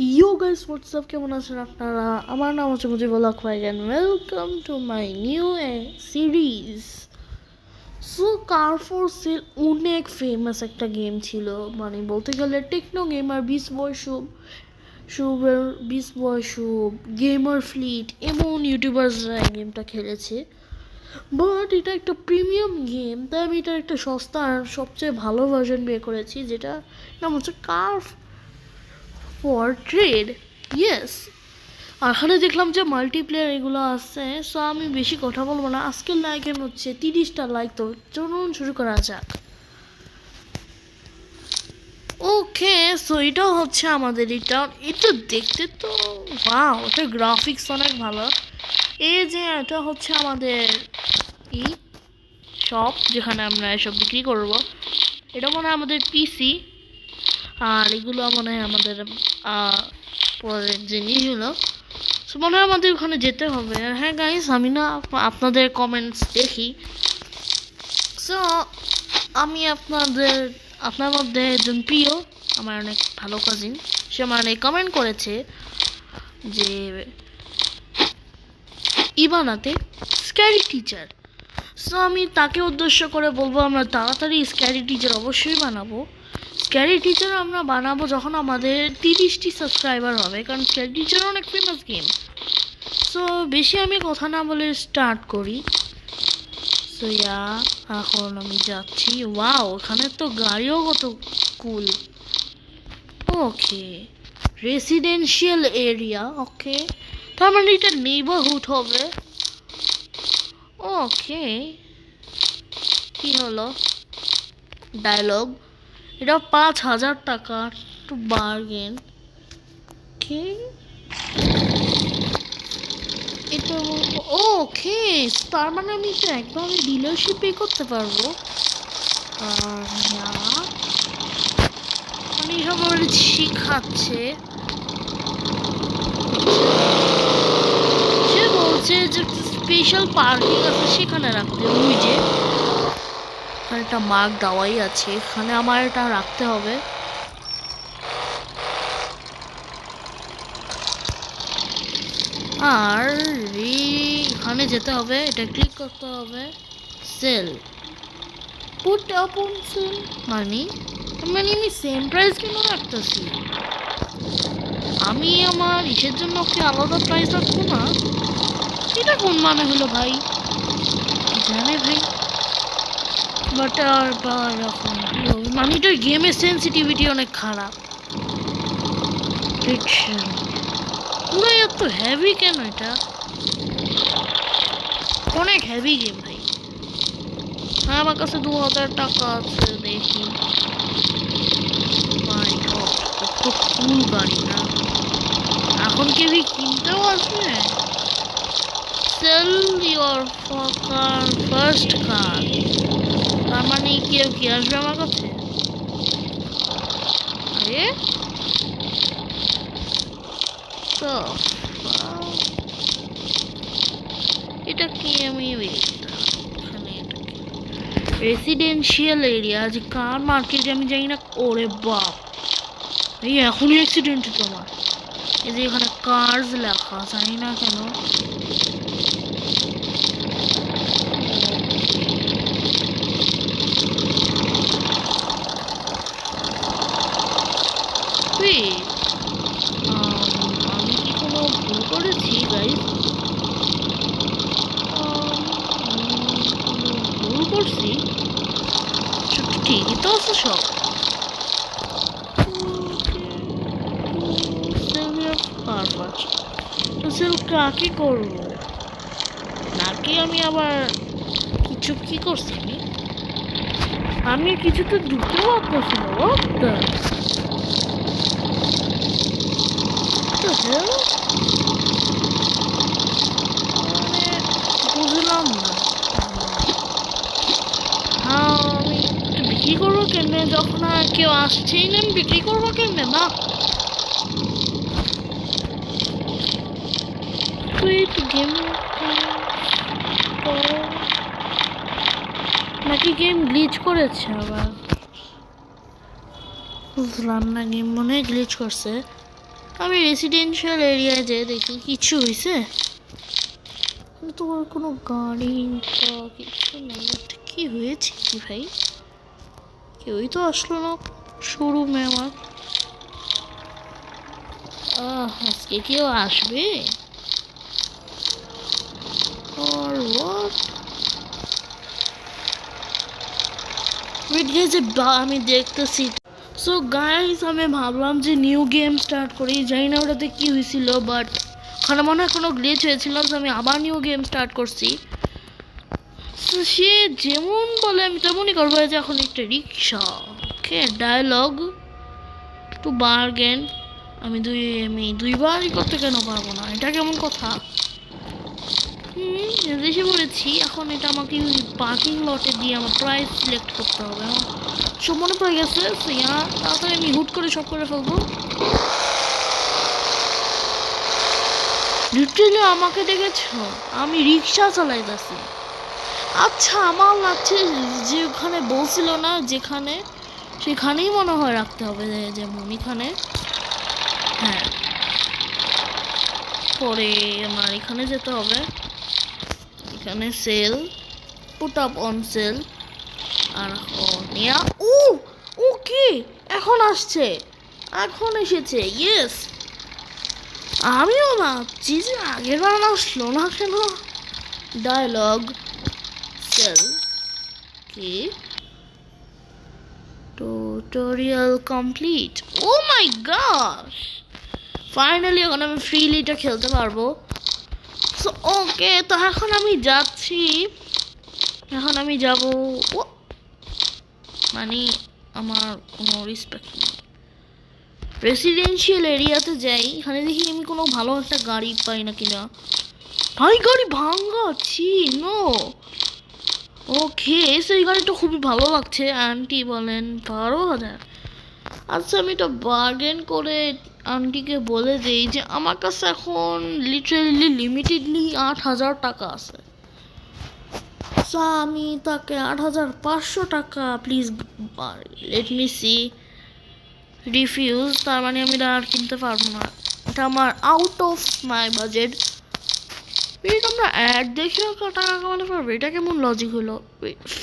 ইয়ো guys WhatsApp, কেমন আছেন আপনারা? আমার নাম হচ্ছে মুজিবুল হক ভাই and welcome to my new series. So car for sale অনেক ফেমাস একটা গেম ছিল, মানে বলতে গেলে টেকনো গেমার, শুভের শুভ, গেমার ফ্লিট এমন ইউটিউবার্সরা এই গেমটা খেলেছে। বাট এটা একটা প্রিমিয়াম গেম, তাই আমি এটার একটা সস্তা আর সবচেয়ে ভালো ভার্সন বের করেছি, যেটা নাম হচ্ছে কার ফর ট্রেড। ইয়েস, এখানে দেখলাম যে মাল্টিপ্লেয়ার এগুলো আছে। সো আমি বেশি কথা বলবো না, আজকের লাইক এম হচ্ছে 30টা লাইক। তো চলুন শুরু করা যাক। ওকে, সো এটা হচ্ছে আমাদের এটা এটা দেখতে তো ওয়াও, এটা গ্রাফিক্স অনেক ভালো। এই যে এটা হচ্ছে আমাদের ই শপ, যেখানে আমরা এসব বিক্রি করব। এটা মনে হয় আমাদের পিসি, আর এগুলো মনে হয় আমাদের পরের জিনিসগুলো। সো মনে হয় আমাদের ওখানে যেতে হবে। আর হ্যাঁ গাইস, আমি না আপনাদের কমেন্টস দেখি। সো আমি আপনার মধ্যে একজন প্রিয়, আমার অনেক ভালো কাজিন, সে আমার অনেক কমেন্ট করেছে যে ইবানাতে স্ক্যারি টিচার। সো আমি তাকে উদ্দেশ্য করে বলবো, আমরা তাড়াতাড়ি স্ক্যারি টিচার অবশ্যই বানাবো। স্ক্যারি টিচার আমরা বানাবো যখন আমাদের 30টি সাবস্ক্রাইবার হবে, কারণ স্ক্যারি টিচার অনেক ফেমাস গেম। সো বেশি আমি কথা না বলে স্টার্ট করি। সো এখন আমি যাচ্ছি। ওয়াও, ওখানে তো গাড়িও কত কুল। ওকে, রেসিডেন্সিয়াল এরিয়া। ওকে, তার মানে এটা নেইবারহুড হবে। ওকে, কি হলো ডায়লগ? এটা 5,000 টাকা, টু বার্গেন। ওকে, এটা ওকে, তার মানে আমি তো একভাবে ডিলারশিপ পে করতে পারবো। আর মানে সব শিখাচ্ছে। সে বলছে যে স্পেশাল পার্কিং আছে সেখানে রাখতে। ওই যে এখানে একটা মার্ক দেওয়াই আছে, এখানে আমার এটা রাখতে হবে। আর এখানে যেতে হবে, এটা ক্লিক করতে হবে। Sell, put up on sale, মানে আমি সেম প্রাইস কেন রাখতেছি? আমি আমার ইসের জন্য কি আলাদা প্রাইস রাখবো না? এটা কোন মানে হলো ভাই? জানে ভাই, বাট আর বা এরকম কি হবে? মানে এটার গেমের সেন্সিটিভিটি অনেক খারাপ। পুরো এত হেভি কেন এটা? অনেক হেভি গেম ভাই। হ্যাঁ, আমার কাছে 2,000 টাকা আছে, দেখি। মাই গড, কত কুল গাড়ি না! এখন কেউ কিনতেও আসবে? সেল ইউর কার, ফার্স্ট কার। তার মানে কেউ কি আসবে আমার কাছে? আরে তো এটা কি? আমি এখানে রেসিডেন্সিয়াল এরিয়া, যে কার মার্কেট আমি জানি না। ওরে বাপ, এই এখনই অ্যাক্সিডেন্ট তোমার। এই যে এখানে কার্স লেখা, জানি না কেন। আমি কি কোনো ভুল করেছি গাইস? ভুল করছি? ঠিকই তো আছে সব। সেল কাকে করবো? নাকি আমি আবার কিছু কি করছি? আমি কিছু তো ঢুকতেও পারতেছি না। মানে বুঝলাম না। হ্যাঁ, আমি বিক্রি করবো কেমনে যখন আর কেউ আসছেই না? আমি বিক্রি করবো কেমনে? না, গেম নাকি গেম গ্লিচ করেছে আবার? বুঝলাম না, গেম মনে হয় গ্লিচ করছে। আমি রেসিডেন্সিয়াল এরিয়ায় যেয়ে দেখি কিছু হয়েছে। তোমার কোনো গাড়ি বা কিছু নেই, এটা কি হয়েছে কি ভাই? কেউই তো আসলো না শোরুমে আমার। আজকে কেউ আসবে? or what? wait guys, আমি দেখতেছি। সো গাইস আমি ভাবলাম যে নিউ গেম স্টার্ট করি, জানি না ওটাতে কি হয়েছিল, বাট ওখানে মনে হয় কোনো গ্লিচ হয়েছিল। তো আমি আবার নিউ গেম স্টার্ট করছি। তো সে যেমন বলে আমি তেমনই করবো। যে এখন একটা রিক্সা, ওকে, ডায়লগ টু বার্গেন। আমি দুইবারই করতে কেন পারবো না? এটা কেমন কথা? দেশে পড়েছি। এখন এটা আমাকে পার্কিং লটে দিয়ে আমার প্রাইস সিলেক্ট করতে হবে। সব মনে পড়ে গেছে। তাড়াতাড়ি আমি হুট করে সব করে ফেলবো। লিটারালি আমাকে দেখেছ, আমি রিক্সা চালাইতেছি। আচ্ছা, আমার লাগছে যে ওখানে বলছিল না যেখানে, সেখানেই মনে হয় রাখতে হবে। যেমন এখানে, হ্যাঁ, পরে আমার এখানে যেতে হবে। এখানে sale, put up on sale. আর ওকে, এখন আসছে, এখন এসেছে। ইয়েস, আমিও ভাবছি যে আগের বার আসলো না কেন। ডায়লগ সেল কি tutorial complete. O my god, finally এখন আমি ফ্রিলি এটা খেলতে পারবো। সো ওকে, তো এখন আমি যাচ্ছি। এখন আমি যাব, মানে আমার কোনো রেসপেক্ট নেই। রেসিডেন্সিয়াল এরিয়াতে যাই, এখানে দেখি আমি কোনো ভালো একটা গাড়ি পাই না কিনা। ভাই গাড়ি ভাঙ্গা, ছি নো। ওকে, সেই গাড়িটা খুবই ভালো লাগছে। আন্টি বলেন 12,000। আচ্ছা, আমি তো বার্গেন করে আন্টিকে বলে দিই যে আমার কাছে এখন লিটারেলি লিমিটেডলি 8,000 টাকা আছে। আমি তাকে 8,500 টাকা please let me see refuse. তার মানে আমি আর কিনতে পারবো না, এটা আমার আউট অফ মাই বাজেট। আমরা অ্যাড দেখে টাকা কামাতে পারবো? এটা কেমন লজিক হলো?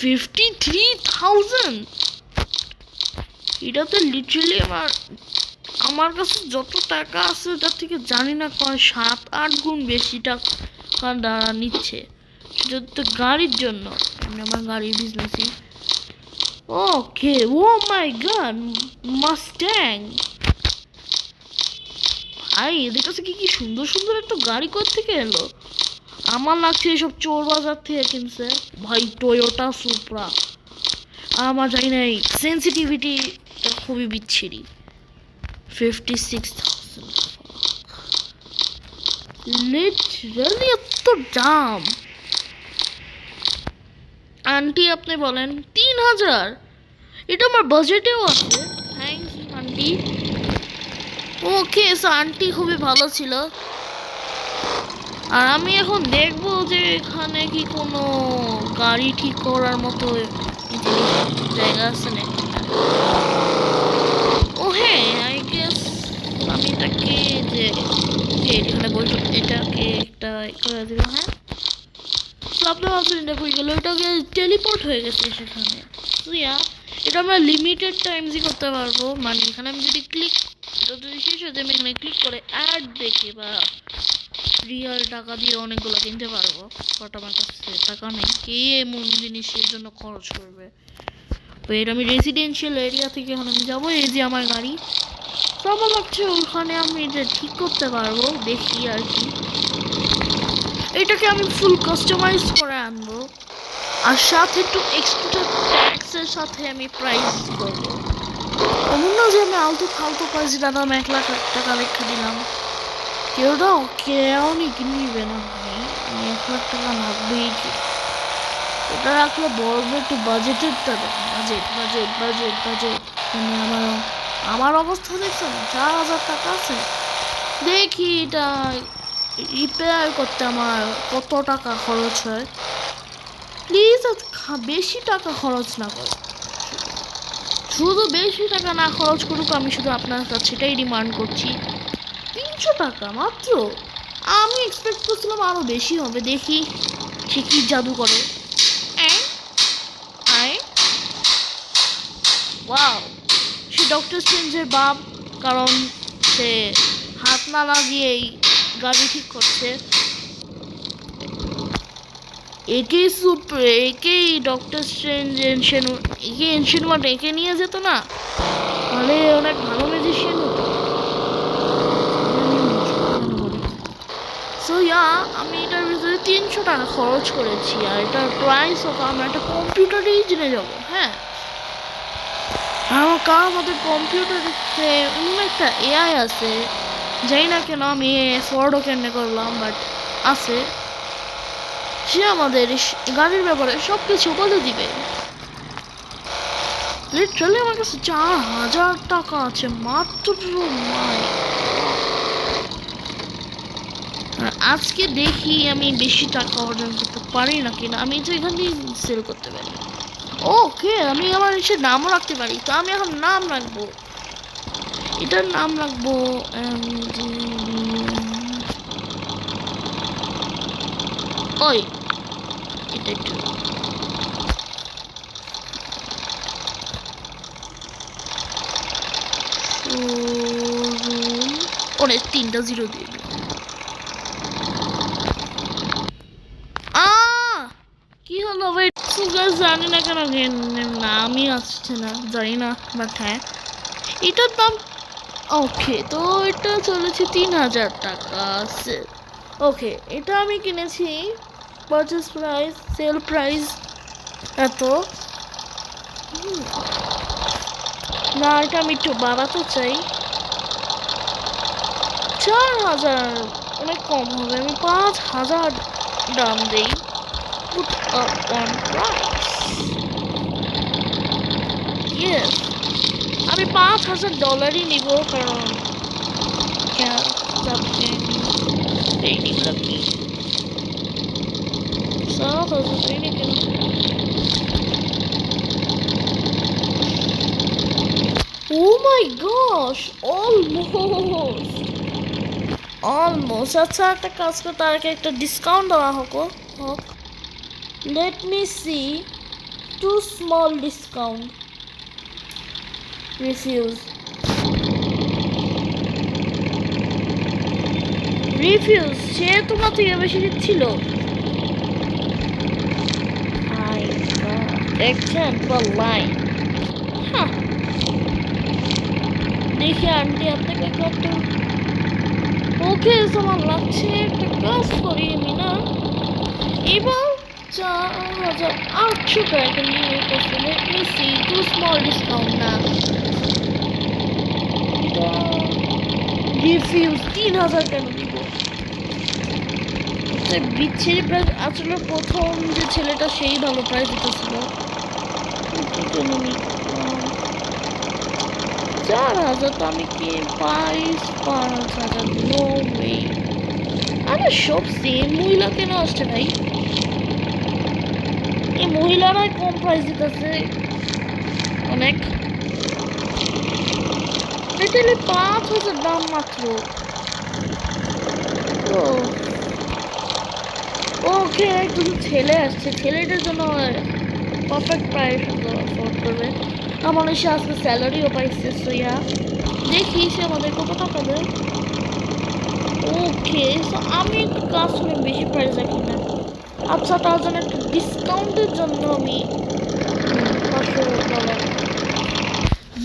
53,000, এটা তো লিটারালি আমার কাছে যত টাকা আছে তার থেকে জানি না কয় 7-8 গুণ বেশি টাকা দ্বারা নিচ্ছে, সেটা তো গাড়ির জন্য। আমি আমার গাড়ির বিজনেসই। ওকে, ও মাই গড, মাস্ট্যাং। ভাই এদের কাছে কি সুন্দর সুন্দর একটা গাড়ি কোথা থেকে এলো? আমার লাগছে এসব চোর বাজার থেকে কিনছে। ভাই টয়োটা সুপ্রা, আমার জানি না, সেন্সিটিভিটি খুবই বিচ্ছিরি। 56,000 লিটারালি এত দাম। আন্টি আপনি বলেন 3,000, এটা আমার বাজেটেও আছে। Thanks aunty. ওকে, আন্টি খুবই ভালো ছিল। আর আমি এখন দেখবো যে এখানে কি কোনো গাড়ি ঠিক করার মতো জায়গা আছে নাকি। ও হ্যাঁ, আই গেস আমি এটাকে যে এখানে বলবো এটাকে একটা করে দিল। হ্যাঁ, আপনার ভাবছেন এটা হয়ে গেল, এটাকে টেলিপোর্ট হয়ে গেছে সেখানে। এটা আমরা লিমিটেড টাইমসই করতে পারবো। মানে এখানে আমি যদি ক্লিক, এটা যদি শেষ হয়ে যায় আমি এখানে ক্লিক করে অ্যাড দেখে বা রিয়াল টাকা দিয়ে অনেকগুলো কিনতে পারবো। বাট আমার কাছে টাকা নেই, কে এমন জিনিসের জন্য খরচ করবে? তো এটা আমি রেসিডেন্সিয়াল এরিয়া থেকে এখন আমি যাবো। এই যে আমার গাড়ি, তো আমার লাগছে ওখানে আমি এটা ঠিক করতে পারবো, দেখি আর কি। এটাকে আমি ফুল কাস্টমাইজ করে আনবো, আর সাথে একটু এক্সট্রা ট্যাক্সের সাথে আমি প্রাইস করবো। এমন না যে আমি আলতু ফালতু প্রাইস দাদা, আমি 1 লাখ টাকা রেখে দিলাম, কেউ নিবে না। আমি 1 লাখ টাকা লাগবেই। এটা রাখলে বড় একটু বাজেটেরটা দেখো, বাজেট বাজেট বাজেট বাজেট। মানে আমার অবস্থা দেখছেন, 4,000 টাকা আছে। দেখি এটা রিপেয়ার করতে আমার কত টাকা খরচ হয়। প্লিজ বেশি টাকা খরচ না করো, শুধু বেশি টাকা না খরচ করুক, আমি শুধু আপনার কাছে সেটাই ডিমান্ড করছি। 300 টাকা মাত্র। আমি এক্সপেক্ট করছিলাম আরো বেশি হবে। দেখি সে কি জাদু করে। ওয়াও, সে ডক্টর স্ট্রেঞ্জের বাপ, কারণ সে হাত না লাগিয়েই গাড়ি ঠিক করছে। একেই সুপার, একেই ডক্টর স্ট্রেঞ্জ এনশিয়েন্ট ওয়ান একে নিয়ে যেত না, তাহলে অনেক ভালো ম্যাজিশিয়ান হতো। সো ইয়া, আমি এটার ভিতরে 300 টাকা খরচ করেছি, আর এটার প্রাইস হোক আমরা একটা কম্পিউটারেই জেনে যাবো। হ্যাঁ, আমার কারণ আমাদের কম্পিউটারে অন্য একটা এআই আছে, জানি না কেন আমি ফরওয়ার্ডও কেন করলাম, বাট আছে। সে আমাদের গাড়ির ব্যাপারে সব কিছু বলে দিবে। লিটারালি আমার কাছে 4000 টাকা আছে মাত্র। মাই, আজকে দেখি আমি বেশি টাকা অর্জন করতে পারি না কিনা। আমি তো এখান দিয়ে সেল করতে পারি। ওকে, আমি আমার এসে নামও রাখতে পারি। তো আমি এখন নাম রাখবো, এটার নাম রাখবো ওই, এটা একটু অনেক 3টা 0 দিয়ে দিল। কি হলো ভাই? জানি না কেন নামই আসছে না, জানি না, বাট হ্যাঁ এটার দাম। ওকে, তো এটা চলেছে 3000 টাকা। ওকে, এটা আমি কিনেছি পারচেস প্রাইস, সেল প্রাইস এত না। এটা আমি একটু বাড়াতে চাই, 4000 অনেক কম হবে। আমি 5000 দাম দেই। Put up on price. Yes, আমি $5000 নিব, কারণ এইগুলো কি 7000 কেন? Oh my gosh, almost. আচ্ছা, একটা কাজ করে তার একটা ডিসকাউন্ট দেওয়া হোক। Let me see. Too small discount. Refuse. সে তোমার থেকে বেশি দিচ্ছিল। দেখছেন লাইন। দেখি আন্টি আপনাকে কত। ওকে, আমার লাগছে একটা কাজ করি আমি না, এবার 4800 টাকা নিয়ে করছে। Let me see. Too small discount না। রিফিউজ 3000 কেন দিব? বিচ্ছিরি প্রাইস। আসলে প্রথম যে ছেলেটা সেই ভালো প্রাইস দিতেছিল। 4000 তো আমি কি প্রাইস 5000? No way. আরে সব সেম মহিলা কেন আসছে ভাই? এই মহিলারাই কম প্রাইস দিতেছে অনেক। এটা 5000 দাম মাত্র। ওকে, শুধু ছেলে আসছে, ছেলেটার জন্য পারফেক্ট প্রাইস অ্যাফোর্ড করবে। আমার সে আজকে স্যালারিও পাইছে, সোয়া দেখি সে আমাদের কত টাকা দেয়। ওকে, সো আমি একটু কাজ করে বেশি প্রাইস রাখি না। আচ্ছা, তার জন্য একটু ডিসকাউন্টের জন্য আমি $500।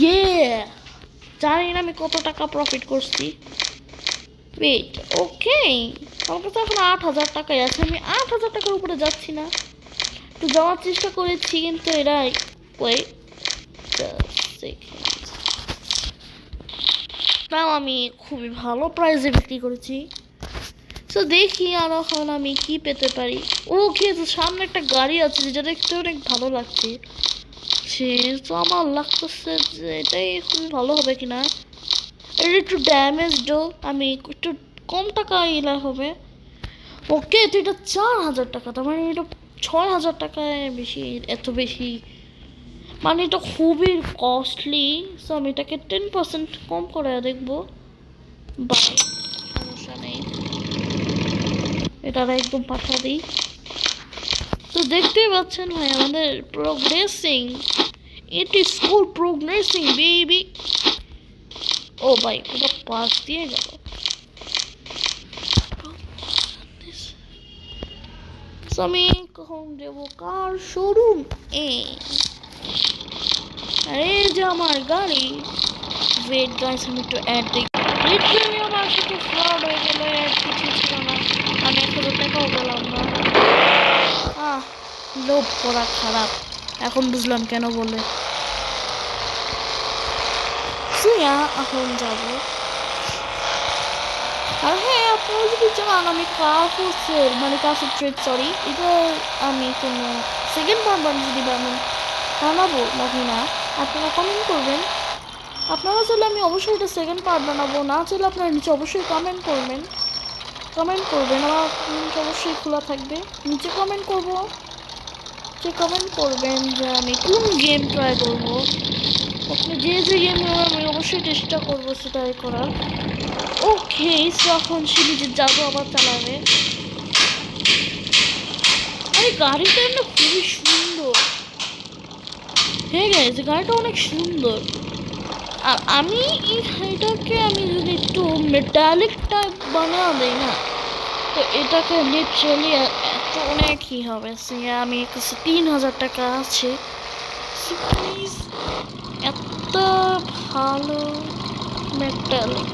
ইয়ে, জানি না আমি কত টাকা প্রফিট করছি। ওয়েট, ওকে, আমার কাছে এখন 8000 টাকাই আছে। আমি 8000 টাকার উপরে যাচ্ছি না। একটু যাওয়ার চেষ্টা করেছি, কিন্তু এরাই ওয়েট তাও আমি খুবই ভালো প্রাইসে বিক্রি করেছি। তো দেখি আর এখন আমি কি পেতে পারি। ওকে, তো সামনে একটা গাড়ি আছে যেটা দেখতে অনেক ভালো লাগছে। সে তো আমার লাগতেছে যে এটাই খুবই ভালো হবে কিনা। এটা একটু ড্যামেজডও, আমি একটু কম টাকা এলা হবে। ওকে, তো এটা 4000 টাকা, তার মানে এটা 6000 টাকায় বেশি, এত বেশি মানে এটা খুবই কস্টলি। সো আমি এটাকে 10% কম করে দেখবো। বাই। সমস্যা নেই, এটা একদম পাঠা দিই। তো দেখতেই পাচ্ছেন ভাই আমাদের progressing, it is school progressing baby. ও ভাই পুরো পাশ দিয়ে গেল। আমি কখন যাবো কার শোরুম এ? আরে যে আমার গাড়ি, ওয়েট গাইস আমি একটু অ্যাড দেখি। লিটারালি আমার সাথে ফ্রড হয়ে গেল, অ্যাড কিছু ছিল না, আমি 1,000 টাকাও পেলাম না। লোভ করা খারাপ, এখন বুঝলাম কেন বলে। এখন যাবো। আর হ্যাঁ, আপনারা যদি চান আমি কার্ফুসের মানে কার্ফুড ট্রেড সরি, এটা আমি কোনো সেকেন্ড পার্ট যদি বানাবো নাকি না আপনারা কমেন্ট করবেন। আপনারা চাইলে আমি অবশ্যই এটা সেকেন্ড পার্ট বানাবো, না চাইলে আপনারা নিচে অবশ্যই কমেন্ট করবেন। আমার কমেন্ট অবশ্যই খোলা থাকবে, নিচে কমেন্ট করবেন যে আমি কোন গেম ট্রাই করবো। আপনি যে গেম আমি অবশ্যই চেষ্টা করবো সেটাই করার। ওকে, এখন সে নিজের জাদু আবার চালাবে। আরে গাড়িটা না খুবই সুন্দর। হ্যাঁ গাইস, গাড়িটা অনেক সুন্দর। আর আমি এটাকে আমি যদি একটু মেটালিক টাইপ বানা দেই না, তো এটাকে লিটারালি এত অনেকই হবে। আমি কাছে 3,000 টাকা আছে, প্লিজ এত ভালো মেটালিক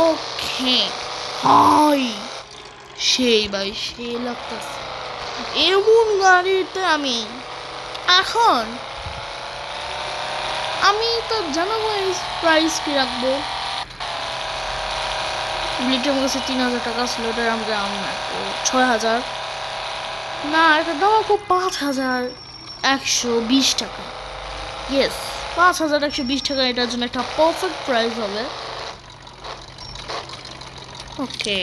ওকে হাই সেই ভাই সেই লাগতেছে এমন গাড়িতে আমি এখন আমি তো জানো প্রাইস কি রাখবো। লিটার আমার কাছে 3,000 টাকা ছিল, এটার আমি 6,000 না, এটার দাম খুব 5,120 টাকা। ইয়েস 5,120 টাকা এটার জন্য একটা পারফেক্ট প্রাইস হবে। ওকে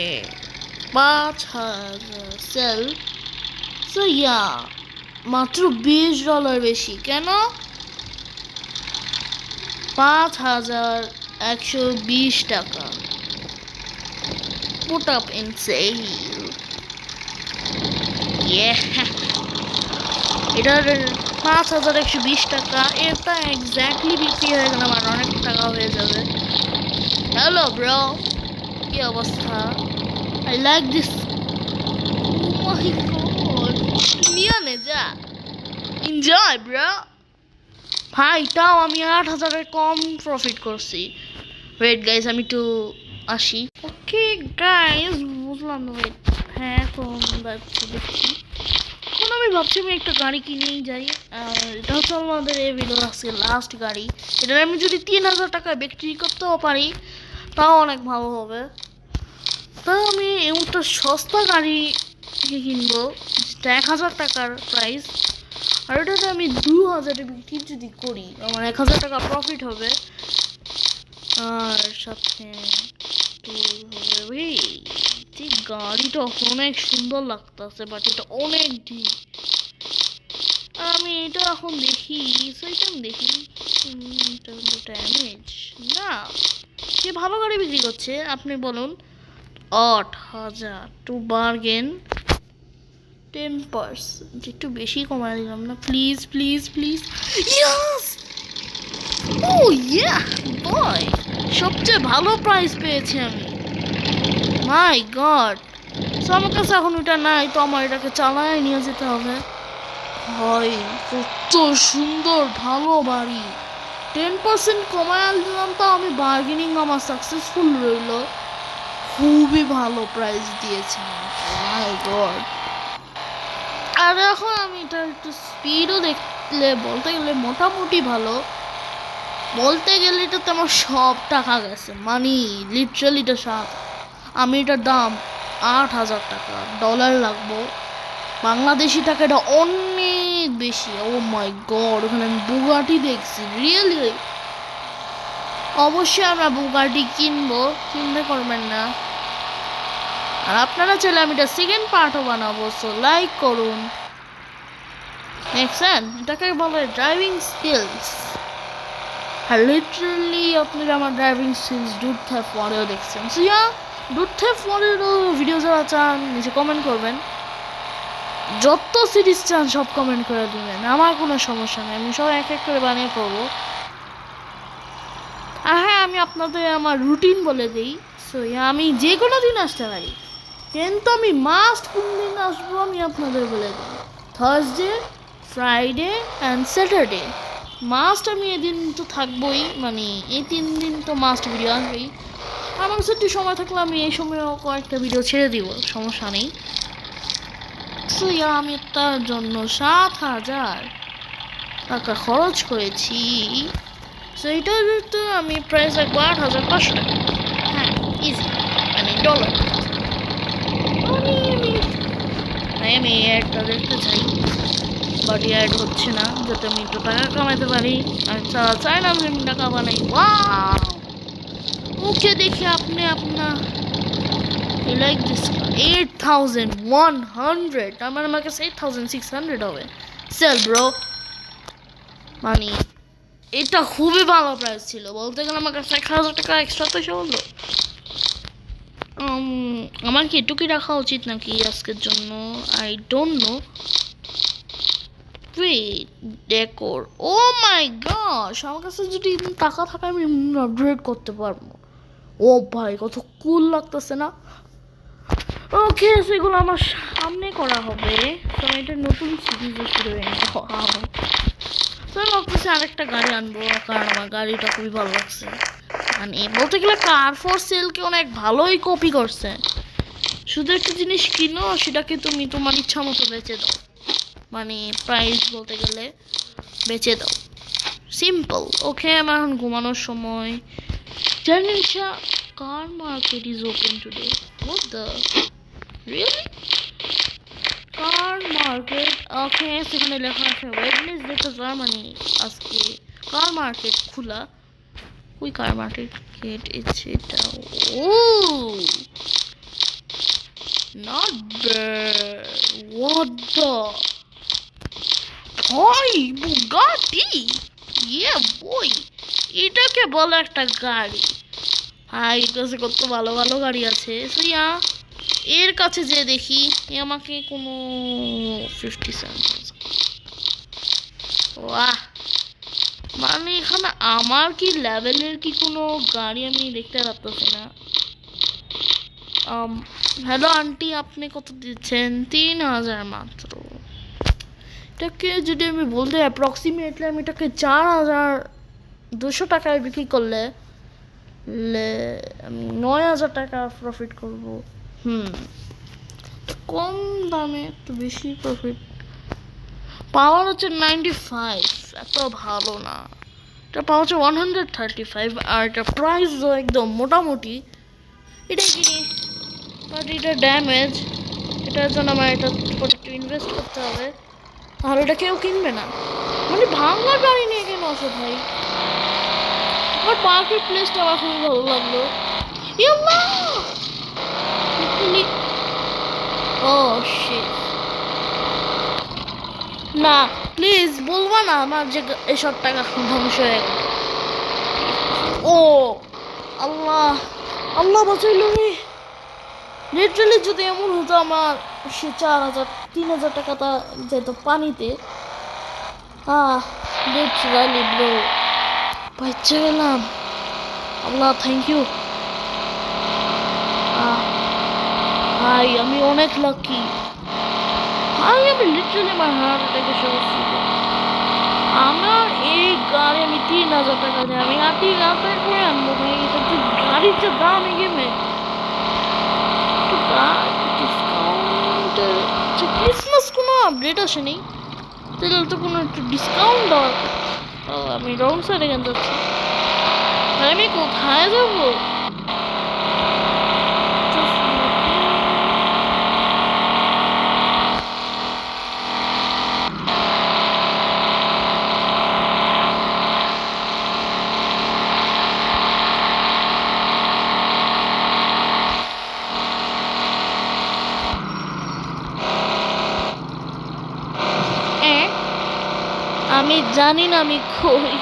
5,000 সেল। সো ইয়া মাত্র $20 বেশি কেন? 5,120 টাকা। Put up in sale. Yeah. এটার 5,120 টাকা, এটা এক্স্যাক্টলি বিক্রি হয়ে গেলে আমার অনেক টাকা হয়ে যাবে। হ্যালো ব্রো, কি অবস্থা? I like this. Oh my god. নিয়ে নে যা, এনজয় ব্রো। ভাই তাও আমি 8,000-এর কম প্রফিট করছি। ওয়েট গাইজ আমি একটু আসি। ওকে গাইজ বুঝলাম না, ওয়েট হ্যাঁ এখন দেখছি। এখন আমি ভাবছি আমি একটা গাড়ি কিনেই যাই। আর এটা হচ্ছে আমাদের এই ভিডিওর আজকে লাস্ট গাড়ি। এটা আমি যদি 3,000 টাকায় বিক্রি করতেও পারি তাও অনেক ভালো হবে। তাও আমি এমনটা সস্তা গাড়ি কিনবো যেটা 1,000 টাকার প্রাইস, আর এটাতে আমি 2,000-এ বিক্রি যদি করি আমার 1,000 টাকা প্রফিট হবে। আর সাথে গাড়িটা অনেক সুন্দর লাগতেছে, বাট এটা অনেক ডিপ। আমি এটা এখন দেখি দেখি ড্যামেজ না, সে ভালো গাড়ি বিক্রি করছে। আপনি বলুন 8,000 টু বার্গেন 10%, একটু বেশি কমায় দিলাম না? Please please please. ইয়েস, ও ইয়া বয়, সবচেয়ে ভালো প্রাইস পেয়েছি আমি। মাই গড। সো আমার কাছে এখন ওটা নাই, তো আমার এটাকে চালায় নিয়ে যেতে হবে। হয় কত সুন্দর ভালো বাড়ি, 10% কমায় দিলাম, তো আমি বার্গেনিং আমার সাকসেসফুল রইল। খুবই ভালো প্রাইস দিয়েছে। মাই গড। আর এখন আমি এটা একটু স্পিডও দেখলে বলতে গেলে মোটামুটি ভালো। বলতে গেলে এটাতে আমার সব টাকা গেছে, মানি লিটারালি এটা সব। আমি এটার দাম 8,000 টাকা ডলার লাগবো, বাংলাদেশি টাকা এটা অনেক বেশি। ও মাই গড, ওখানে আমি বুগাটি দেখছি, রিয়েলি। অবশ্যই আমরা বুগাটি কিনবো, চিন্তা করবেন না। আর আপনারা চাইলে আমি এটা সেকেন্ড পার্টও বানাবো, সো লাইক করুন। দেখছেন, এটাকে বলে ড্রাইভিং স্কিলস। আর লিটারালি আপনারা আমার ড্রাইভিং স্কিলস ডুড থ্যাপ ওয়ারেও দেখছেন। সো ইয়া, ডুড থ্যাপ ওয়ারেরও ভিডিও যারা চান নিচে কমেন্ট করবেন, যত সিরিজ চান সব কমেন্ট করে দিবেন, আমার কোনো সমস্যা নেই, আমি সব এক এক করে বানিয়ে পড়বো। আর হ্যাঁ, আমি আপনাদের আমার রুটিন বলে দিই। সো আমি যে কোনো দিন আসতে পারি, কিন্তু আমি মাস্ট কোন দিন আসবো আমি আপনাদের বলে দিই, Thursday, Friday and Saturday. Must আমি এদিন তো থাকবোই, মানে এই 3 দিন তো মাস্ট ভিডিও আসবেই। আমার কাছে একটু সময় থাকলে আমি এই সময়ও কয়েকটা ভিডিও ছেড়ে দিব, সমস্যা নেই। সো আমি তার জন্য 7,000 টাকা খরচ করেছি। সো এটা তো আমি প্রাইস রাখবো 8,500 টাকা। হ্যাঁ, ইজি, মানে ডলার। আমি অ্যাডটা দেখতে চাই, বাট অ্যাড হচ্ছে না, যাতে আমি একটু টাকা কামাতে পারি। আচ্ছা, চাই না আমি টাকা বানাই। ওয়াও, ওকে, দেখি আপনি আপনার লাইক দিস 8,100, আমার কাছে 8,600 হবে। সেল ব্রো, মানে এটা খুবই ভালো প্রাইস ছিল, বলতে গেলে আমার কাছে 1,000 টাকা এক্সট্রা পয়সা হলো। আমার কি এটুকুই রাখা উচিত নাকি আজকের জন্য, I don't know. Decor, oh my God, আমার কাছে যদি টাকা থাকে আমি আপগ্রেড করতে পারবো। ও ভাই, কত কুল লাগতেছে না? ওকে, সেগুলো আমার সামনে করা হবে, তো এটা নতুন সিরিজে শুরু হয়ে গেছে। তো আমি ভাবতেছি আরেকটা গাড়ি আনবো, কারণ আমার গাড়িটা খুবই ভালো লাগছে। মানে বলতে গেলে কার ফর সেলকে অনেক ভালোই কপি করছে। শুধু একটা জিনিস কিনো, সেটাকে তুমি তোমার ইচ্ছা মতো বেচে দাও, মানে প্রাইস বলতে গেলে বেচে দাও, সিম্পল। ওকে, আমার এখন ঘুমানোর সময়। জানিসা, car market is open today? What the really? Car market, okay, সেখানে লেখা আছে ওয়েডনেসডে তো জার্মানি, আজকে কার মার্কেট খোলা। ওই কার মার্কেট এটা, ও নট ব্যাড, হোয়াট দ্য হয়, বুগাটি, ইয়ে বই, এটাকে বলো একটা গাড়ি? ভাই, কাছে কত ভালো ভালো গাড়ি আছে। সো এর কাছে যে দেখি, এ আমাকে কোনো 57,000, ওয়াহ, মানে এখানে আমার কি লেভেলের কি কোনো গাড়ি আমি দেখতে পাচ্ছি না। হ্যালো আন্টি, আপনি কত দিচ্ছেন? 3,000 মাত্র। এটাকে যদি আমি বলতে অ্যাপ্রক্সিমেটলি আমি এটাকে 4,200 টাকায় বিক্রি করলে আমি 9,000 টাকা প্রফিট করব। কম দামে একটু বেশি প্রফিট পাওয়ার হচ্ছে 95, এত ভালো না। এটা পাওয়া হচ্ছে 135, আর এটা প্রাইসও একদম মোটামুটি। এটা কি, বাট এটা ড্যামেজ, এটার জন্য আমার এটা একটু ইনভেস্ট করতে হবে, তাহলে এটা কেউ কিনবে না। মানে ভাঙা গাড়ি নিয়ে কেন আসো ভাই? আমার পার্কের প্লেসটা আমার খুবই ভালো লাগলো। ও শিট, না প্লিজ বলবা না আমার যে এসব টাকা ধ্বংস হয়ে গেল। ও আল্লাহ, আল্লাহ বাঁচাইল রে। লিটারালি যদি এমন হতো আমার সে 3,000 টাকাটা যেত পানিতে। লিটারালি ব্রো, বাচ্চা গেলাম। আল্লাহ থ্যাংক ইউ ভাই, আমি অনেক লাকি ভাই। আমি লিটারালি আমার হার্ট অ্যাটাকে সমস্যা, আমার এই গাড়ি আমি 3,000 টাকা দিয়ে আমি 8,000 করে আনবো ভাই। এটা তো গাড়ির দাম গেমে ক্রিসমাস কোনো আপডেট আসেনি, তাহলে তো কোনো একটু ডিসকাউন্ট দেওয়ার। আমি রং সাইডে কেন যাচ্ছি? আমি কোথায় যাবো? আমি জানি না আমি কই।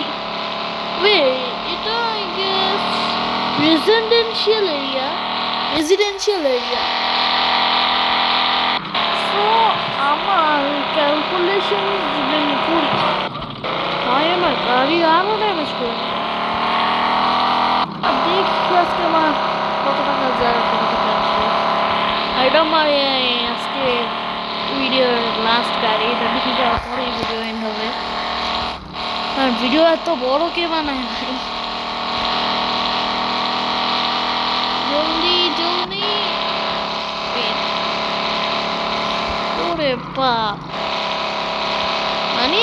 Wait, এটা I guess residential area. So আমার ক্যালকুলেশন যদি আমি করি তাই আমার গাড়ি আরো ড্যামেজ করে দেবে। আর দেখি আজকে আমার কত টাকা জায়গা থেকে আসবে। এটা আমার আজকে ভিডিওর লাস্ট গাড়ি, এটা দেখে যাওয়ার পরে ভিডিও এন্ড হবে। আর ভিডিও এত বড় কে বানায় ভাই, জলদি জলদি। ওরে বাপ, মানে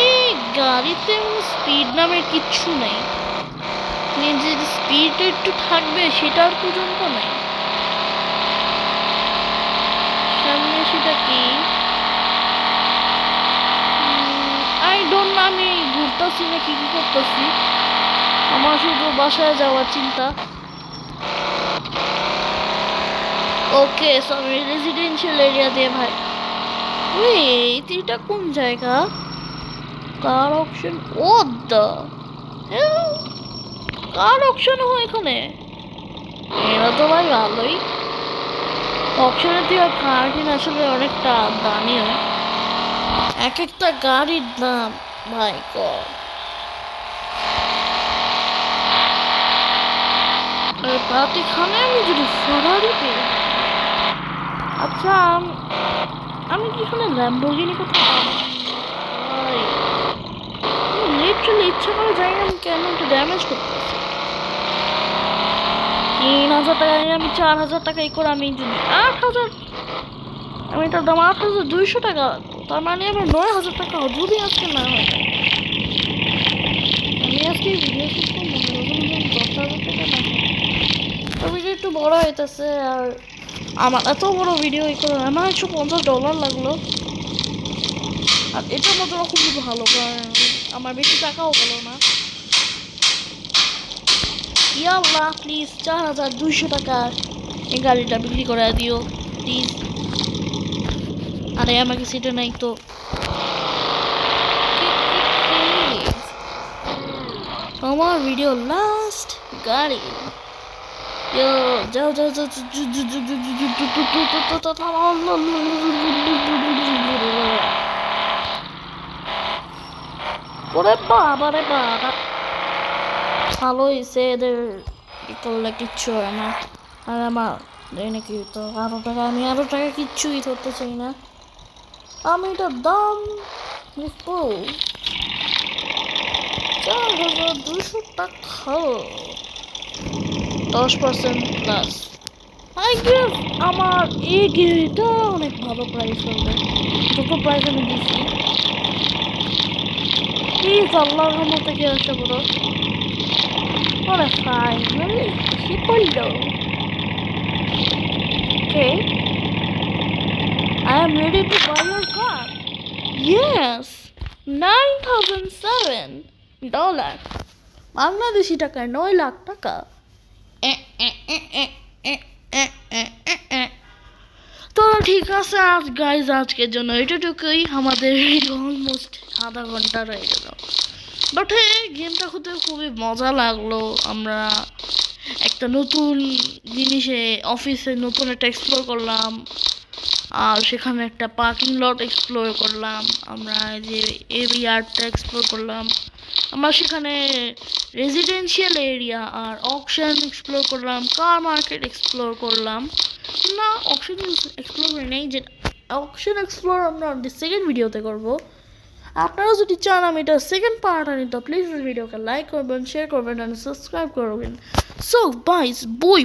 গাড়িতে স্পিড নামের কিচ্ছু নেই, যে স্পিড একটু থাকবে সেটার পর্যন্ত নাই। সামনে সেটা কি আই ডোন্ট নো, আমি ঘুরতেছি না কি কি করতেছি, আমার শুধু বাসায় যাওয়ার চিন্তা। ওকে সরি, রেসিডেন্সিয়াল এরিয়া দিয়ে ভাই। ওয়েট, এটা কোন জায়গা? কার অপশন? ও দা কার অপশন হয় এখানে? এরা তো ভাই ভালোই অপশনের থেকে কার কিনা আসলে অনেকটা দামি হয়, এক একটা গাড়ির দাম ভাই গড। তাতে এখানে আমি যদি ফেরারি পেয়ে, আচ্ছা আমি কি এখানে ল্যাম্বরগিনি কোথাও পাবো? লিটারালি ইচ্ছা করে যাই না, আমি কেন একটু ড্যামেজ করতেছি। 3000 টাকা আমি 4000 টাকা এই করে আমি যদি 8000, আমি এটার দাম 8200 টাকা, তার মানে আমার 9000 টাকা যদি আজকে না হয়। আমি আজকে ভিডিও শুট করবো 10,000 টাকা না হয়, তো ভিডিও একটু বড় হইতেছে। আর আমার এত বড় ভিডিও এই করে আমার $150 লাগলো। আর এটার মধ্যে খুবই ভালো, কারণ আমার বেশি টাকাও গেলো না। ইয়াল্লাহ প্লিজ 4200 টাকা এই গাড়িটা বিক্রি করে দিও প্লিজ। আরে আমাকে সেটা নাই তো। আমার ভিডিও লাস্ট গাড়ি, যাও যাও যাও। ওরে বাবা রে বাবা, ভালো হয়েছে, এদের করলে কিচ্ছু হয় না। আর আমার নাকি তো আরো টাকা, আমি আরো টাকা কিচ্ছুই ধরতে চাই না। আমি এটার দাম 4200 টাকা, 10% প্লাস। আই গেস আমার এই গেড়িটা অনেক ভালো প্রাইস হবে, যত প্রাইস আমি দিচ্ছি। প্লিজ আল্লাহর রহমতে কি আসে বলো। ওরে ফাইনালি সে পড়লো। Okay, I am ready to buy your car. Yes, $9,007, Bangladeshi টাকায় 9 লাখ টাকা। তো ঠিক আছে গাইজ, আজকের জন্য এটুকুই। আমাদের অলমোস্ট আধা ঘন্টা রয়ে গেল, বাট হ্যাঁ গেমটা হতে খুবই মজা লাগলো। আমরা একটা নতুন জিনিসে অফিসে নতুন একটা এক্সপ্লোর করলাম, আর সেখানে একটা পার্কিং লট এক্সপ্লোর করলাম, আমরা যে এভিআরটা এক্সপ্লোর করলাম, আমরা সেখানে রেসিডেন্সিয়াল এরিয়া আর অকশন এক্সপ্লোর করলাম, কার মার্কেট এক্সপ্লোর করলাম। না, অকশন এক্সপ্লোর করি নাই, যে অকশন এক্সপ্লোর আমরা সেকেন্ড ভিডিওতে করবো। আপনারা যদি চান আমি এটা সেকেন্ড পার্ট আনি, তো প্লিজ ভিডিওকে লাইক করবেন, শেয়ার করবেন, আর সাবস্ক্রাইব করবেন। সো গাইস, বই